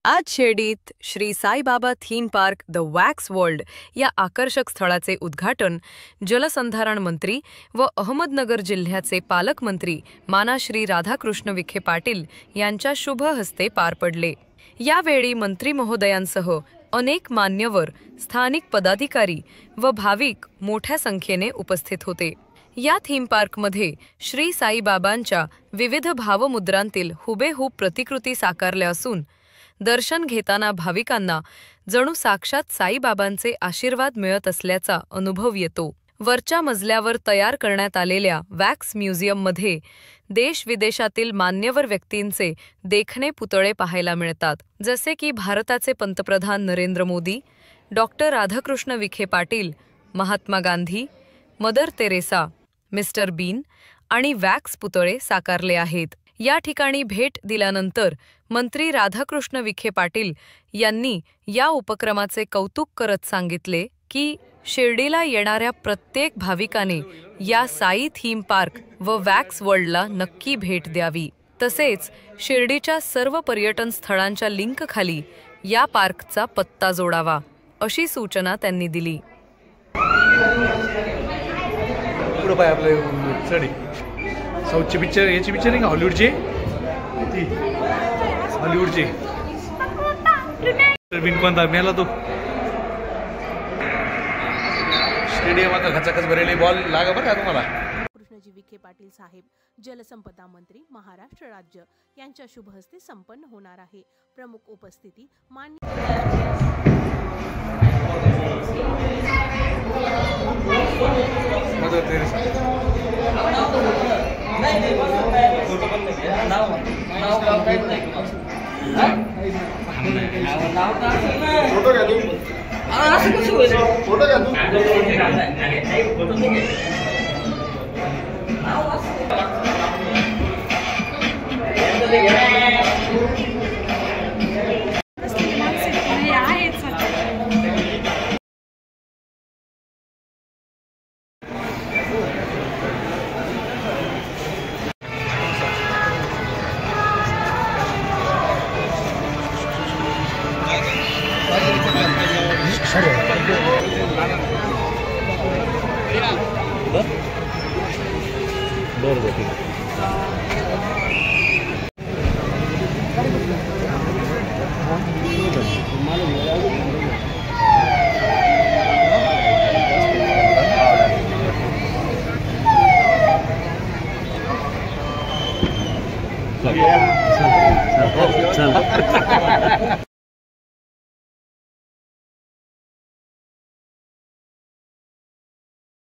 आज शिर्डीत Shri Saibaba theme park the wax world या आकर्षक स्थळाचे उद्घाटन जलसंधारण मंत्री व अहमदनगर जिल्ह्याचे पालकमंत्री माना श्री राधाकृष्ण विखे पाटील यांच्या शुभ हस्ते पार पडले। यावेळी मंत्री महोदयांसह अनेक मान्यवर, स्थानिक पदाधिकारी व भाविक मोठ्या संख्येने उपस्थित होते। या थीम पार्कमध्ये श्री साईबाबांच्या विविध भावमुद्रांतील हुबेहूब प्रतिकृती साकारल्या असून दर्शन घेताना भाविकांना जणू साक्षात साईबाबांचे आशीर्वाद मिळत असल्याचा अनुभव येतो। वरच्या मजल्यावर तयार करण्यात आलेल्या वॅक्स म्युझियममध्ये देश-विदेशातील मान्यवर व्यक्तींचे देखणे पुतळे पाहायला मिळतात, जसे की भारताचे पंतप्रधान Narendra Modi, doctor Radhakrishna Vikhe Patil, Mahatma Gandhi, Mother Teresa, mister Bean आणि वॅक्स पुतळे साकारले आहेत। या ठिकाणी भेट दिल्यानंतर मंत्री राधाकृष्ण विखे पाटील यांनी या उपक्रमाचे कौतुक करत सांगितले की शिर्डीला येणाऱ्या प्रत्येक भाविकाने या साई थीम पार्क व वॅक्स वर्ल्डला नक्की भेट द्यावी। तसेच शिर्डीच्या सर्व पर्यटन स्थळांच्या लिंक खाली या पार्कचा पत्ता जोडावा, अशी सूचना त्यांनी दिली। साऊथची पिक्चर, याची पिक्चर आहे का हॉलिवूडची? ती हॉलिवूडची कोणता मेला तो? स्टेडियम आता खचाखच भरलेले बॉल लागा बरं का तुम्हाला। कृष्णजी विखे पाटील साहेब जलसंपदा मंत्री महाराष्ट्र राज्य यांच्या शुभ हस्ते संपन्न होणार आहे। प्रमुख उपस्थिती मान्य मदर तेरेसा, फोटो घ्या तुम्ही, फोटो घ्या तुम्ही। चल